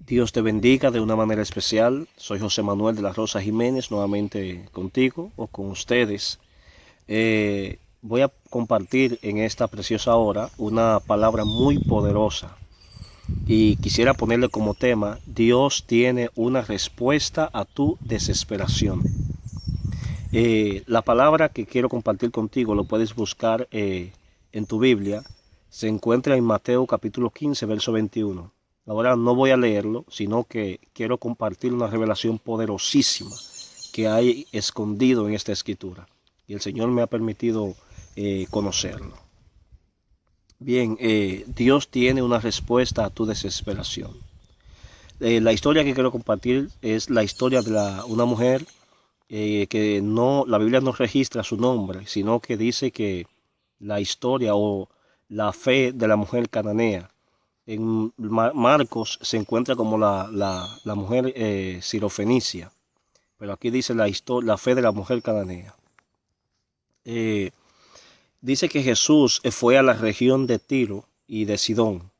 Dios te bendiga de una manera especial. Soy José Manuel de la Rosa Jiménez, nuevamente contigo o con ustedes. Voy a compartir en esta preciosa hora una palabra muy poderosa y quisiera ponerle como tema: Dios tiene una respuesta a tu desesperación. La palabra que quiero compartir contigo lo puedes buscar en tu Biblia. Se encuentra en Mateo capítulo 15, verso 21. Ahora no voy a leerlo, sino que quiero compartir una revelación poderosísima que hay escondido en esta escritura. Y el Señor me ha permitido conocerlo. Bien, Dios tiene una respuesta a tu desesperación. La historia que quiero compartir es la historia de una mujer que no, la Biblia no registra su nombre, sino que dice que la historia o la fe de la mujer cananea. En Marcos se encuentra como la mujer sirofenicia, pero aquí dice la fe de la mujer cananea. Eh, Dice que Jesús fue a la región de Tiro y de Sidón.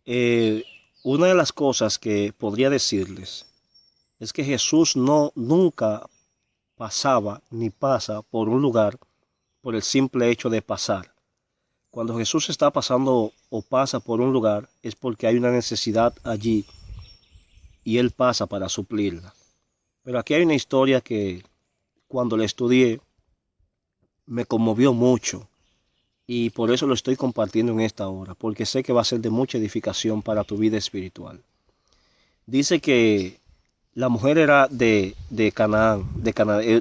Eh, una de las cosas que podría decirles es que Jesús nunca pasaba ni pasa por un lugar por el simple hecho de pasar. Cuando Jesús está pasando o pasa por un lugar es porque hay una necesidad allí y Él pasa para suplirla. Pero aquí hay una historia que cuando la estudié me conmovió mucho y por eso lo estoy compartiendo en esta hora, porque sé que va a ser de mucha edificación para tu vida espiritual. Dice que la mujer era de Canaán,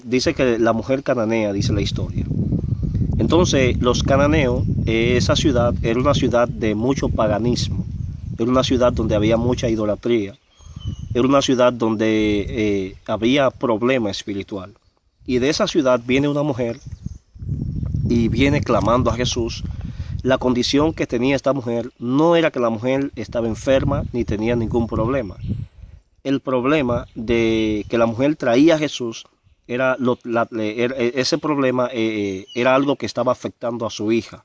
dice que la mujer cananea, dice la historia. Entonces, los cananeos, esa ciudad era una ciudad de mucho paganismo, era una ciudad donde había mucha idolatría, era una ciudad donde había problema espiritual. Y de esa ciudad viene una mujer y viene clamando a Jesús. La condición que tenía esta mujer no era que la mujer estaba enferma ni tenía ningún problema. El problema de que la mujer traía a Jesús ese problema era algo que estaba afectando a su hija.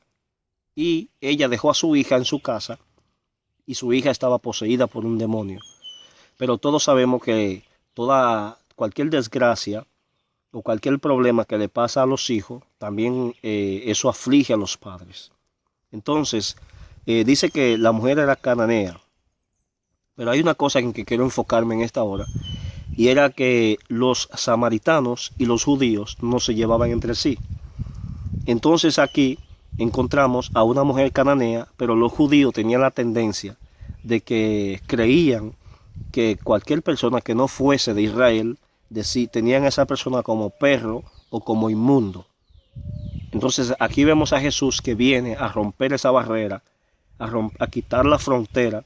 Y ella dejó a su hija en su casa y su hija estaba poseída por un demonio. Pero todos sabemos que cualquier desgracia o cualquier problema que le pasa a los hijos, también eso aflige a los padres. Entonces, dice que la mujer era cananea. Pero hay una cosa en que quiero enfocarme en esta hora, y era que los samaritanos y los judíos no se llevaban entre sí. Entonces aquí encontramos a una mujer cananea, pero los judíos tenían la tendencia de que creían que cualquier persona que no fuese de Israel, tenían a esa persona como perro o como inmundo. Entonces aquí vemos a Jesús que viene a romper esa barrera, a quitar la frontera,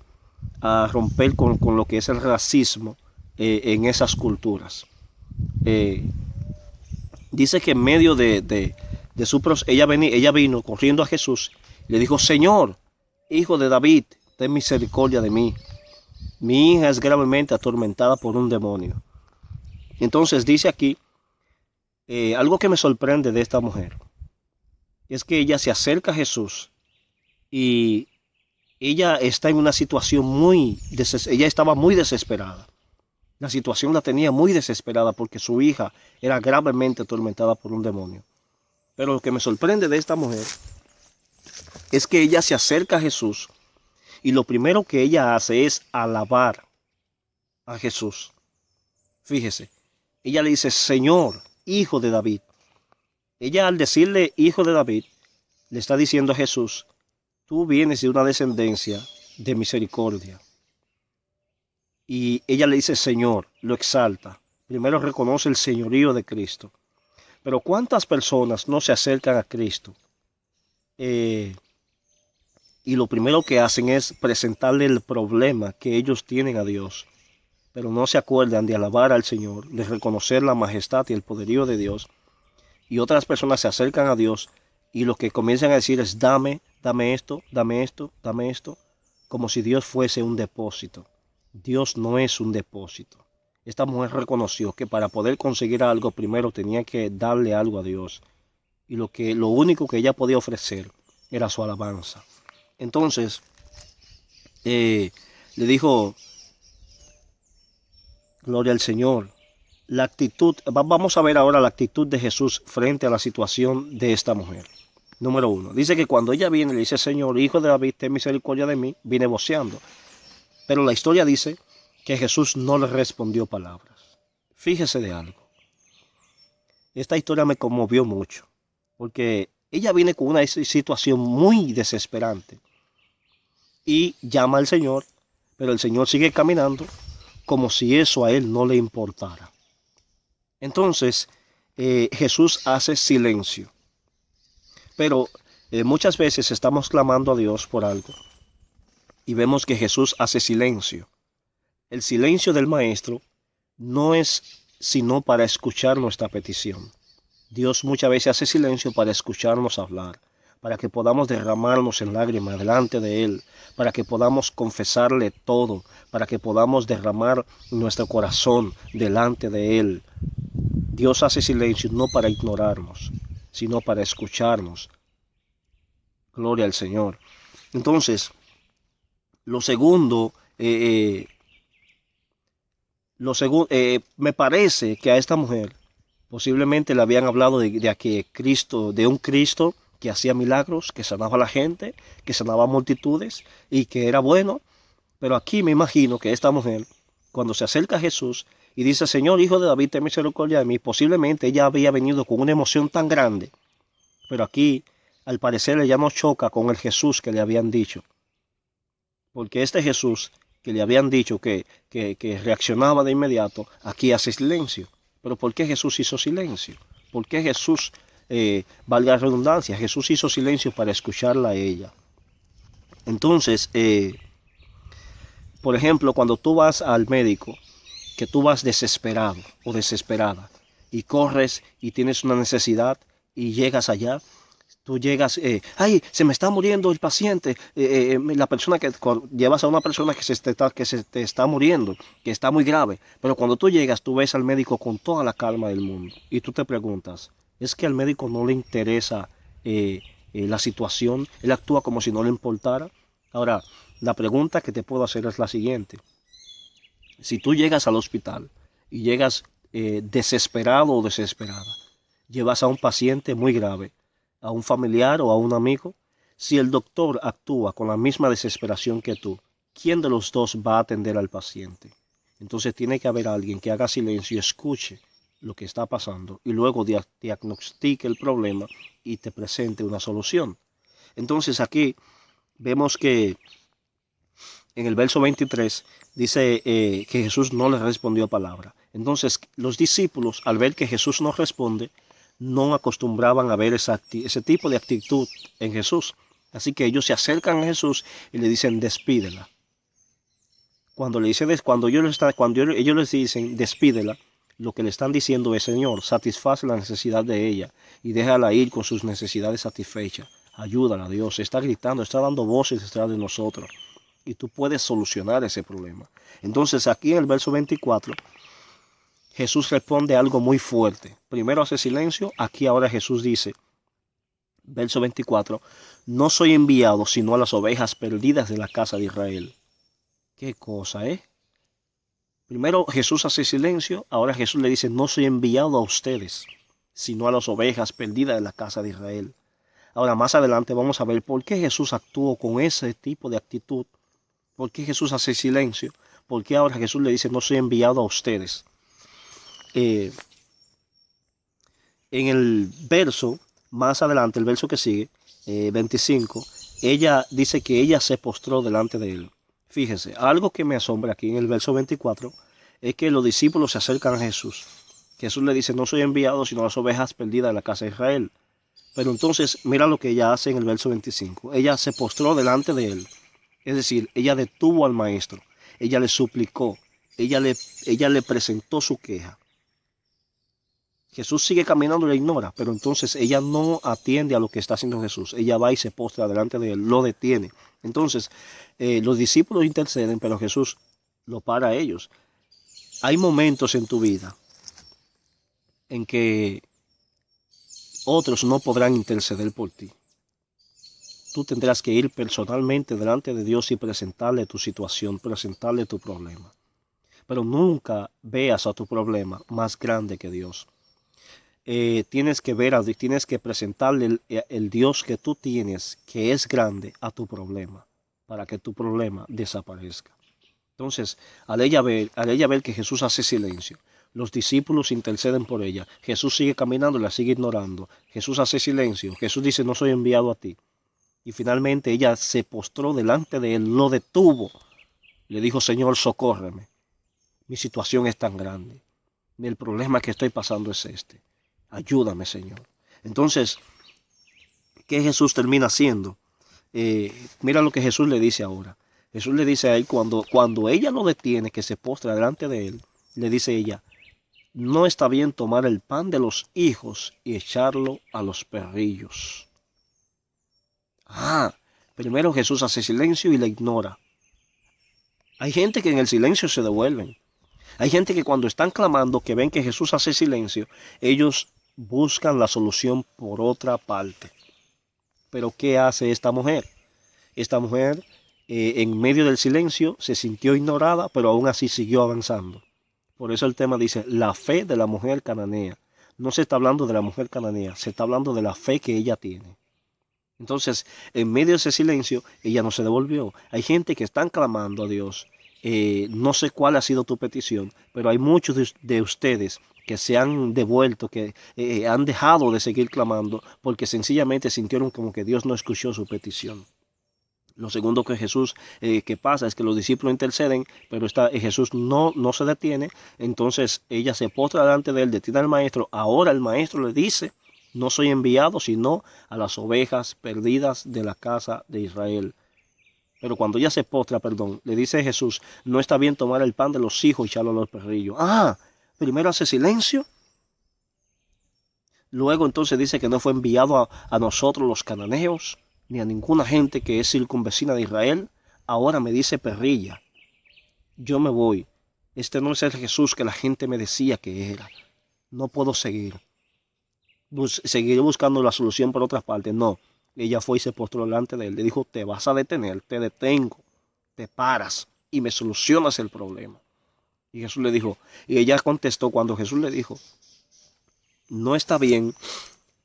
a romper con lo que es el racismo en esas culturas. Eh, Dice que en medio de su proceso, ella vino corriendo a Jesús y le dijo: Señor, hijo de David, ten misericordia de mí. Mi hija es gravemente atormentada por un demonio. Entonces dice aquí, algo que me sorprende de esta mujer, es que ella se acerca a Jesús y ella está en una situación ella estaba muy desesperada. La situación la tenía muy desesperada porque su hija era gravemente atormentada por un demonio. Pero lo que me sorprende de esta mujer es que ella se acerca a Jesús y lo primero que ella hace es alabar a Jesús. Fíjese, ella le dice: Señor, hijo de David. Ella, al decirle hijo de David, le está diciendo a Jesús: tú vienes de una descendencia de misericordia. Y ella le dice Señor, lo exalta. Primero reconoce el señorío de Cristo. Pero ¿cuántas personas no se acercan a Cristo? Y lo primero que hacen es presentarle el problema que ellos tienen a Dios. Pero no se acuerdan de alabar al Señor, de reconocer la majestad y el poderío de Dios. Y otras personas se acercan a Dios y lo que comienzan a decir es: dame esto, dame esto, dame esto, como si Dios fuese un depósito. Dios no es un depósito. Esta mujer reconoció que para poder conseguir algo primero tenía que darle algo a Dios. Y lo único que ella podía ofrecer era su alabanza. Entonces, le dijo: Gloria al Señor. La actitud, vamos a ver ahora la actitud de Jesús frente a la situación de esta mujer. Número 1. Dice que cuando ella viene, le dice, Señor, hijo de David, ten misericordia de mí, viene voceando. Pero la historia dice que Jesús no le respondió palabras. Fíjese de algo. Esta historia me conmovió mucho, porque ella viene con una situación muy desesperante y llama al Señor, pero el Señor sigue caminando como si eso a él no le importara. Entonces, Jesús hace silencio, pero muchas veces estamos clamando a Dios por algo y vemos que Jesús hace silencio. El silencio del Maestro no es sino para escuchar nuestra petición. Dios muchas veces hace silencio para escucharnos hablar, para que podamos derramarnos en lágrimas delante de Él, para que podamos confesarle todo, para que podamos derramar nuestro corazón delante de Él. Dios hace silencio no para ignorarnos, sino para escucharnos. Gloria al Señor. Entonces, lo segundo, me parece que a esta mujer posiblemente le habían hablado de un Cristo que hacía milagros, que sanaba a la gente, que sanaba a multitudes y que era bueno. Pero aquí me imagino que esta mujer, cuando se acerca a Jesús y dice, Señor, hijo de David, ten misericordia de mí, posiblemente ella había venido con una emoción tan grande. Pero aquí, al parecer, ella no choca con el Jesús que le habían dicho. Porque este Jesús que le habían dicho que reaccionaba de inmediato, aquí hace silencio. Pero ¿por qué Jesús hizo silencio? ¿Por qué Jesús, valga la redundancia, Jesús hizo silencio para escucharla a ella? Entonces, por ejemplo, cuando tú vas al médico, que tú vas desesperado o desesperada y corres y tienes una necesidad y llegas allá, tú llegas, ay, se me está muriendo el paciente, la persona llevas a una persona que se te está muriendo, que está muy grave, pero cuando tú llegas, tú ves al médico con toda la calma del mundo y tú te preguntas, ¿es que al médico no le interesa la situación? Él actúa como si no le importara. Ahora, la pregunta que te puedo hacer es la siguiente. Si tú llegas al hospital y llegas desesperado o desesperada, llevas a un paciente muy grave, a un familiar o a un amigo, si el doctor actúa con la misma desesperación que tú, ¿quién de los dos va a atender al paciente? Entonces tiene que haber alguien que haga silencio y escuche lo que está pasando y luego diagnostique el problema y te presente una solución. Entonces aquí vemos que en el verso 23 dice que Jesús no le respondió palabra. Entonces los discípulos, al ver que Jesús no responde, no acostumbraban a ver ese tipo de actitud en Jesús. Así que ellos se acercan a Jesús y le dicen, despídela. Cuando ellos les dicen, despídela, lo que le están diciendo es, Señor, satisface la necesidad de ella y déjala ir con sus necesidades satisfechas. Ayúdala, Dios. Está gritando, está dando voces detrás de nosotros. Y tú puedes solucionar ese problema. Entonces aquí en el verso 24, Jesús responde algo muy fuerte. Primero hace silencio, aquí ahora Jesús dice, verso 24, no soy enviado sino a las ovejas perdidas de la casa de Israel. ¿Qué cosa, Primero Jesús hace silencio, ahora Jesús le dice, no soy enviado a ustedes, sino a las ovejas perdidas de la casa de Israel. Ahora más adelante vamos a ver por qué Jesús actuó con ese tipo de actitud. ¿Por qué Jesús hace silencio? ¿Por qué ahora Jesús le dice, no soy enviado a ustedes? En el verso, más adelante, el verso que sigue, 25, ella dice que ella se postró delante de él. Fíjese, algo que me asombra aquí en el verso 24 es que los discípulos se acercan a Jesús. Jesús le dice, no soy enviado sino a las ovejas perdidas de la casa de Israel. Pero entonces, mira lo que ella hace en el verso 25. Ella se postró delante de él. Es decir, ella detuvo al maestro, ella le suplicó, ella le presentó su queja. Jesús sigue caminando y la ignora, pero entonces ella no atiende a lo que está haciendo Jesús. Ella va y se postra delante de él, lo detiene. Entonces, los discípulos interceden, pero Jesús lo para a ellos. Hay momentos en tu vida en que otros no podrán interceder por ti. Tú tendrás que ir personalmente delante de Dios y presentarle tu situación, presentarle tu problema. pero nunca veas a tu problema más grande que Dios. Tienes que ver, tienes que presentarle el Dios que tú tienes, que es grande, a tu problema, para que tu problema desaparezca. Entonces, al ella ver que Jesús hace silencio, los discípulos interceden por ella, Jesús sigue caminando y la sigue ignorando, Jesús hace silencio, Jesús dice, no soy enviado a ti. Y finalmente ella se postró delante de él, lo detuvo, le dijo, Señor, socórreme, mi situación es tan grande, el problema que estoy pasando es este, ayúdame, Señor. Entonces, ¿qué Jesús termina haciendo? Mira lo que Jesús le dice ahora. Jesús le dice a él, cuando ella lo detiene, que se postra delante de él, le dice ella, no está bien tomar el pan de los hijos y echarlo a los perrillos. Primero Jesús hace silencio y la ignora. Hay gente que en el silencio se devuelven. Hay gente que cuando están clamando, que ven que Jesús hace silencio, ellos buscan la solución por otra parte. Pero ¿qué hace esta mujer? Esta mujer, en medio del silencio, se sintió ignorada, pero aún así siguió avanzando. Por eso el tema dice, la fe de la mujer cananea. No se está hablando de la mujer cananea, se está hablando de la fe que ella tiene. Entonces, en medio de ese silencio, ella no se devolvió. Hay gente que están clamando a Dios. No sé cuál ha sido tu petición, pero hay muchos de ustedes que se han devuelto, que han dejado de seguir clamando porque sencillamente sintieron como que Dios no escuchó su petición. Lo segundo que pasa es que los discípulos interceden, pero Jesús no se detiene. Entonces ella se postra delante de él, detiene al maestro. Ahora el maestro le dice, no soy enviado sino a las ovejas perdidas de la casa de Israel. Pero cuando ella se postra, le dice Jesús, no está bien tomar el pan de los hijos y echarlo a los perrillos. Primero hace silencio. Luego entonces dice que no fue enviado a nosotros los cananeos, ni a ninguna gente que es circunvecina de Israel. Ahora me dice perrilla. Yo me voy. Este no es el Jesús que la gente me decía que era. No puedo seguir. Seguiré buscando la solución por otras partes. No. Ella fue y se postró delante de él. Le dijo, te vas a detener, te detengo, te paras y me solucionas el problema. Y Jesús le dijo, y ella contestó cuando Jesús le dijo, no está bien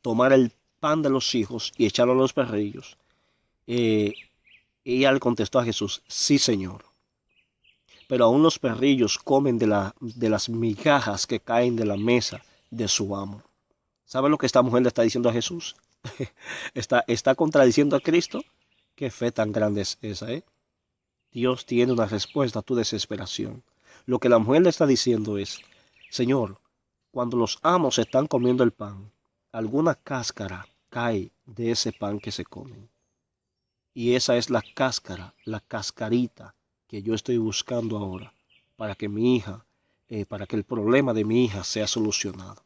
tomar el pan de los hijos y echarlo a los perrillos. Ella le contestó a Jesús, sí, Señor. Pero aún los perrillos comen de las migajas que caen de la mesa de su amo. ¿Sabe lo que esta mujer le está diciendo a Jesús? ¿Está contradiciendo a Cristo? Qué fe tan grande es esa, ¿eh? Dios tiene una respuesta a tu desesperación. Lo que la mujer le está diciendo es, Señor, cuando los amos están comiendo el pan, alguna cáscara cae de ese pan que se comen. Y esa es la cáscara, la cascarita que yo estoy buscando ahora para que mi hija, para que el problema de mi hija sea solucionado.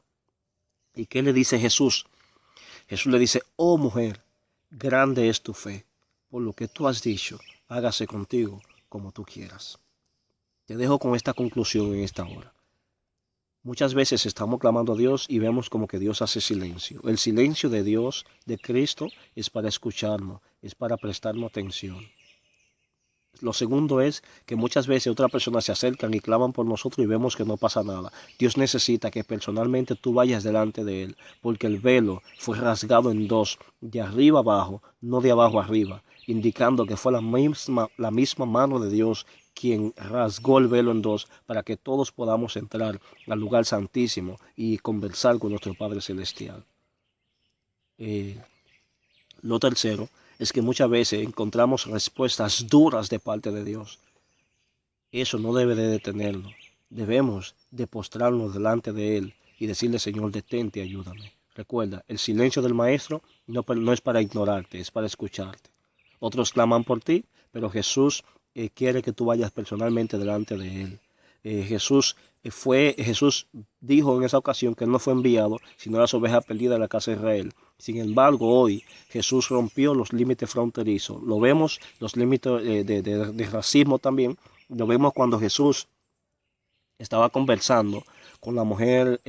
¿Y qué le dice Jesús? Jesús le dice, oh mujer, grande es tu fe, por lo que tú has dicho, hágase contigo como tú quieras. Te dejo con esta conclusión en esta hora. Muchas veces estamos clamando a Dios y vemos como que Dios hace silencio. El silencio de Dios, de Cristo, es para escucharnos, es para prestarnos atención. Lo segundo es que muchas veces otras personas se acercan y claman por nosotros y vemos que no pasa nada. Dios necesita que personalmente tú vayas delante de Él, porque el velo fue rasgado en dos, de arriba abajo, no de abajo arriba, indicando que fue la misma mano de Dios quien rasgó el velo en dos para que todos podamos entrar al lugar santísimo y conversar con nuestro Padre Celestial. Lo tercero es que muchas veces encontramos respuestas duras de parte de Dios. Eso no debe de detenernos. Debemos de postrarnos delante de Él y decirle, Señor, detente, ayúdame. Recuerda, el silencio del Maestro no es para ignorarte, es para escucharte. Otros claman por ti, pero Jesús quiere que tú vayas personalmente delante de Él. Jesús dijo en esa ocasión que Él no fue enviado, sino las ovejas perdidas de la casa de Israel. Sin embargo, hoy Jesús rompió los límites fronterizos. Lo vemos, los límites de racismo también. Lo vemos cuando Jesús estaba conversando con la mujer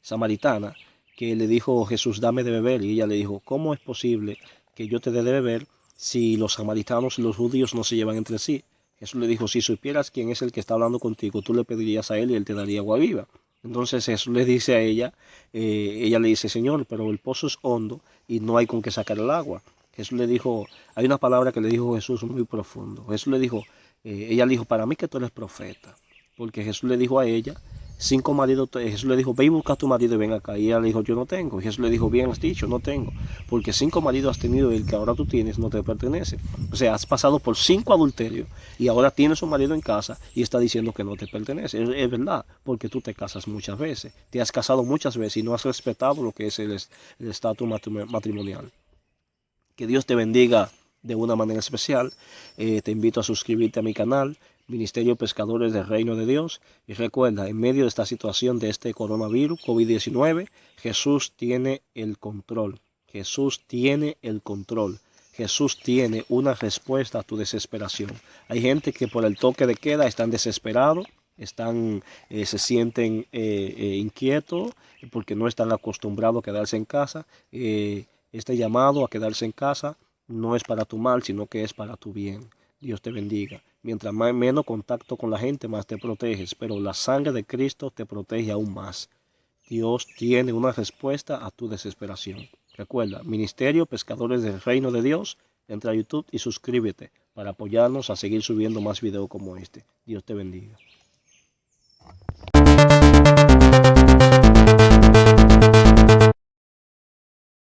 samaritana, que le dijo, Jesús, dame de beber. Y ella le dijo, ¿cómo es posible que yo te dé de beber si los samaritanos y los judíos no se llevan entre sí? Jesús le dijo, si supieras quién es el que está hablando contigo, tú le pedirías a él y él te daría agua viva. Entonces Jesús le dice a ella le dice, Señor, pero el pozo es hondo y no hay con qué sacar el agua. Jesús le dijo, hay una palabra que le dijo Jesús muy profundo. Jesús le dijo, ella le dijo, para mí que tú eres profeta. Porque Jesús le dijo a ella, 5 maridos, Jesús le dijo, ve y busca a tu marido y ven acá. Y ella le dijo, yo no tengo. Y Jesús le dijo, bien has dicho, no tengo. Porque 5 maridos has tenido y el que ahora tú tienes no te pertenece. O sea, has pasado por 5 adulterios y ahora tienes un marido en casa y está diciendo que no te pertenece. Es verdad, porque tú te casas muchas veces. Te has casado muchas veces y no has respetado lo que es el estatus matrimonial. Que Dios te bendiga de una manera especial. Te invito a suscribirte a mi canal, Ministerio Pescadores del Reino de Dios. Y recuerda, en medio de esta situación de este coronavirus, COVID-19, Jesús tiene el control. Jesús tiene el control. Jesús tiene una respuesta a tu desesperación. Hay gente que por el toque de queda están desesperados, se sienten inquietos porque no están acostumbrados a quedarse en casa. Este llamado a quedarse en casa no es para tu mal, sino que es para tu bien. Dios te bendiga. Mientras menos contacto con la gente, más te proteges, pero la sangre de Cristo te protege aún más. Dios tiene una respuesta a tu desesperación. Recuerda, Ministerio Pescadores del Reino de Dios. Entra a YouTube y suscríbete para apoyarnos a seguir subiendo más videos como este. Dios te bendiga.